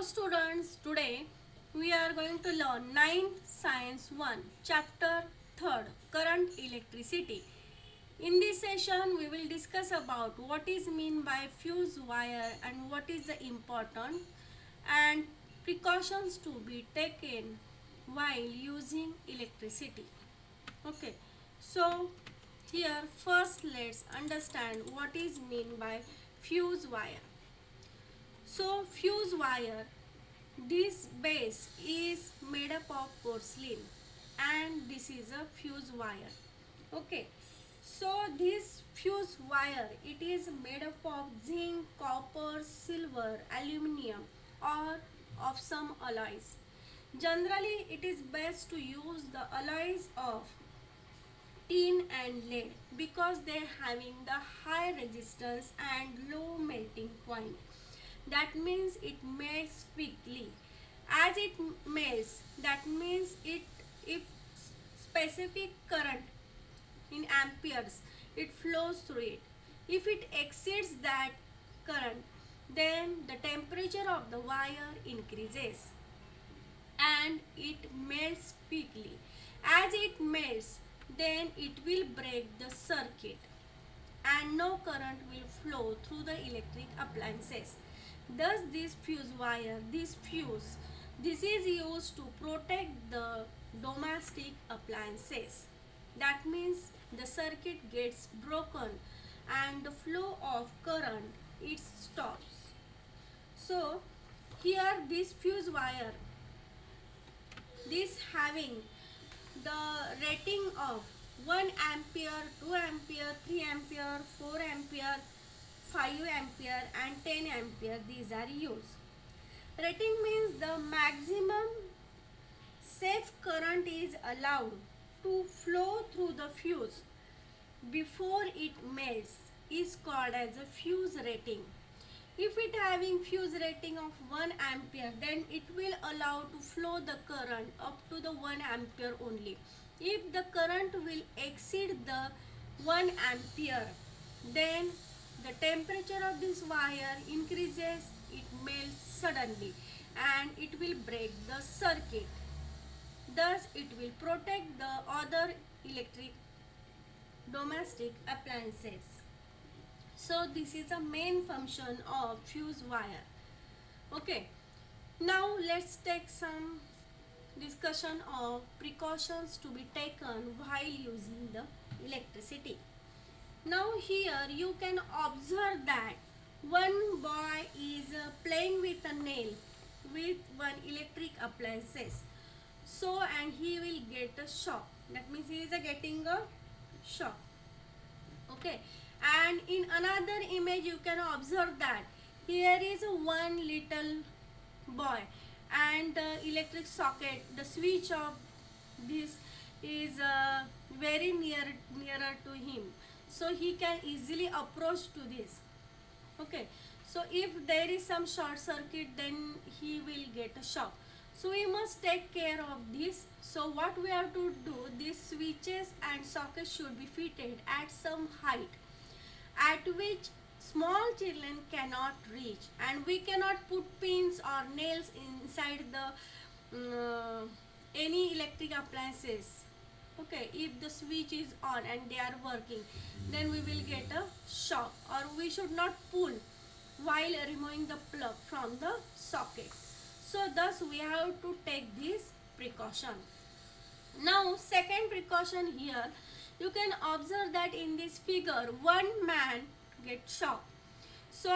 students, today we are going to learn 9th Science 1, Chapter 3rd, Current Electricity. In this session, we will discuss about what is mean by fuse wire and what is the important and precautions to be taken while using electricity. Okay, so here first let's understand what is mean by fuse wire. So fuse wire, this base is made up of porcelain and this is a fuse wire. Okay, so this fuse wire, it is made up of zinc, copper, silver, aluminium or of some alloys. Generally it is best to use the alloys of tin and lead because they having the high resistance and low melting point. That means it melts quickly. As it melts, that means it if specific current in amperes it flows through it. If it exceeds that current, then the temperature of the wire increases and it melts quickly. As it melts, then it will break the circuit and no current will flow through the electric appliances. Thus this fuse wire, this is used to protect the domestic appliances. That means the circuit gets broken and the flow of current it stops. So here this fuse wire, this having the rating of 1 ampere, 2 ampere, 3 ampere, 4 ampere, 5 ampere and 10 ampere, these are used. Rating means the maximum safe current is allowed to flow through the fuse before it melts is called as a fuse rating. If it having fuse rating of 1 ampere, then it will allow to flow the current up to the 1 ampere only. If the current will exceed the 1 ampere, then the temperature of this wire increases, it melts suddenly and it will break the circuit. Thus it will protect the other electric domestic appliances. So this is the main function of fuse wire. Okay, now let's take some discussion of precautions to be taken while using the electricity. Now here you can observe that one boy is playing with a nail with one electric appliances. So and he will get a shock. That means he is getting a shock. Okay, and in another image you can observe that here is one little boy and the electric socket, the switch of this is very nearer to him, so he can easily approach to this. Okay, so if there is some short circuit, then he will get a shock. So we must take care of this. So what we have to do, these switches and sockets should be fitted at some height at which small children cannot reach, and we cannot put pins or nails inside the any electric appliances. Okay, if the switch is on and they are working, then we will get a shock. Or we should not pull while removing the plug from the socket. So thus we have to take this precaution. Now second precaution, here you can observe that in this figure one man gets shocked. So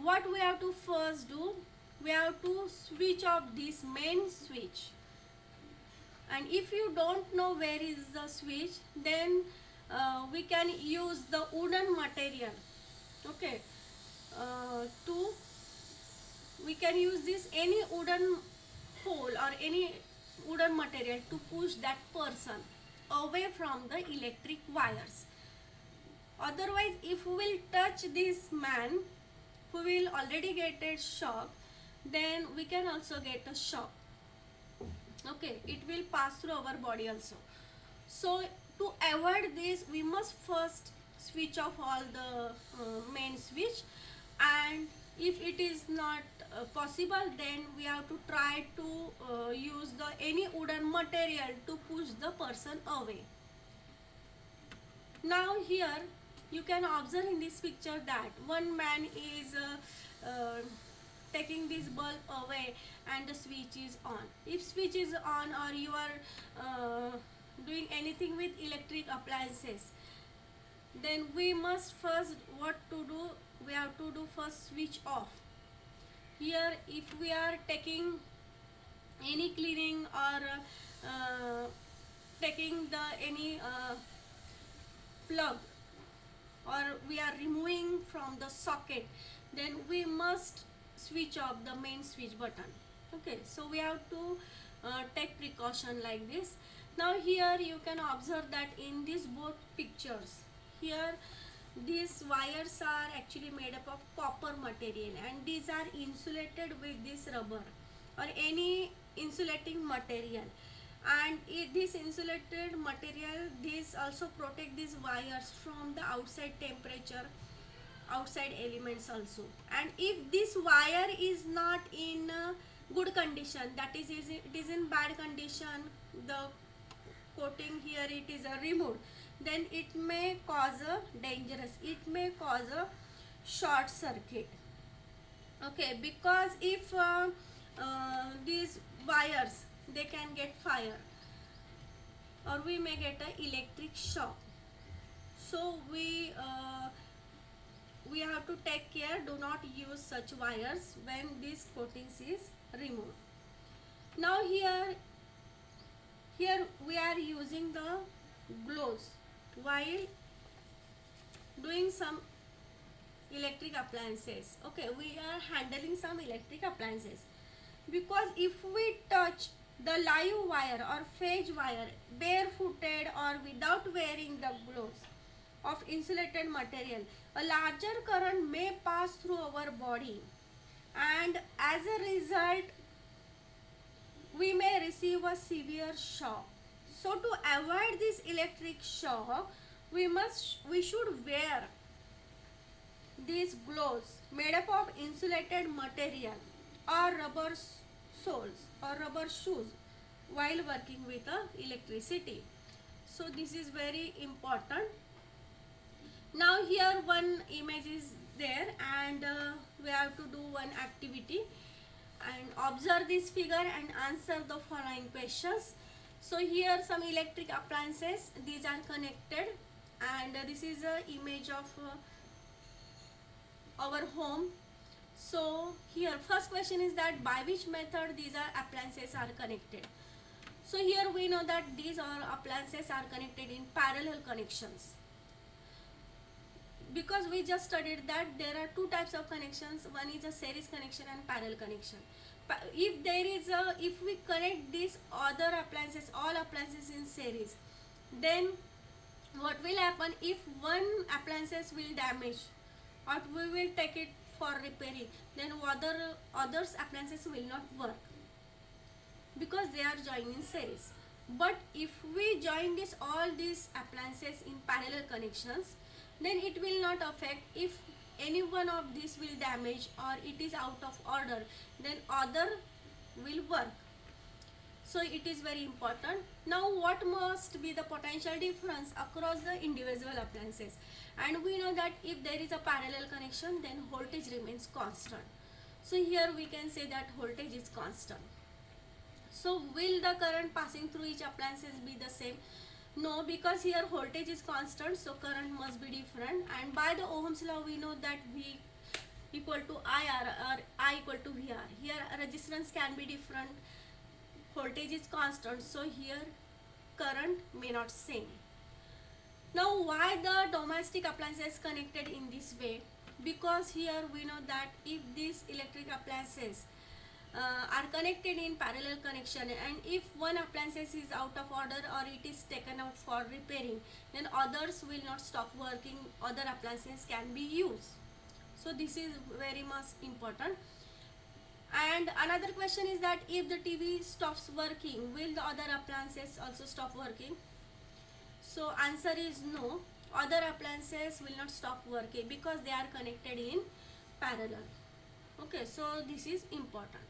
what we have to first do, we have to switch off this main switch. And if you don't know where is the switch, then we can use the wooden material. Okay, to we can use this any wooden hole or any wooden material to push that person away from the electric wires. Otherwise, if we will touch this man who will already get a shock, then we can also get a shock. Okay, it will pass through our body also. So to avoid this, we must first switch off all the main switch, and if it is not possible, then we have to try to use the any wooden material to push the person away. Now here you can observe in this picture that one man is taking this bulb away and the switch is on. If switch is on, or you are doing anything with electric appliances, then we must first what to do, we have to do first switch off. Here if we are taking any cleaning or taking the any plug, or we are removing from the socket, then we must switch off the main switch button. Okay, so we have to take precaution like this. Now here you can observe that in these both pictures, here these wires are actually made up of copper material, and these are insulated with this rubber or any insulating material. And this insulated material, this also protect these wires from the outside temperature, outside elements also. And if this wire is not in good condition, that is it is in bad condition, the coating here it is removed, then it may cause a dangerous, it may cause a short circuit. Okay, because if these wires, they can get fire, or we may get an electric shock. So we have to take care, do not use such wires when this coatings is removed. Now here we are using the gloves while doing some electric appliances. Okay, we are handling some electric appliances, because if we touch the live wire or phase wire barefooted or without wearing the gloves of insulated material, a larger current may pass through our body, and as a result we may receive a severe shock. So to avoid this electric shock, we should wear these gloves made up of insulated material or rubber soles or rubber shoes while working with electricity. So this is very important. Now here one image is there, and we have to do one activity and observe this figure and answer the following questions. So here some electric appliances, these are connected, and this is a image of our home. So here first question is that by which method these are appliances are connected. So here we know that these all appliances are connected in parallel connections, because we just studied that there are two types of connections. One is a series connection and parallel connection. If we connect these other appliances, all appliances in series, then what will happen if one appliances will damage, or we will take it for repairing, then others appliances will not work, because they are joined in series. But if we join all these appliances in parallel connections, then it will not affect. If any one of these will damage or it is out of order, then other will work. So it is very important. Now what must be the potential difference across the individual appliances? And we know that if there is a parallel connection, then voltage remains constant. So here we can say that voltage is constant. So will the current passing through each appliances be the same? No, because here voltage is constant, so current must be different. And by the Ohm's law we know that V equal to IR or I equal to VR. Here resistance can be different, voltage is constant, so here current may not same. Now why the domestic appliances connected in this way? Because here we know that if these electric appliances are connected in parallel connection, and if one appliance is out of order or it is taken out for repairing, then others will not stop working, other appliances can be used. So this is very much important. And another question is that if the TV stops working, will the other appliances also stop working? So answer is no, other appliances will not stop working because they are connected in parallel. Okay, so this is important.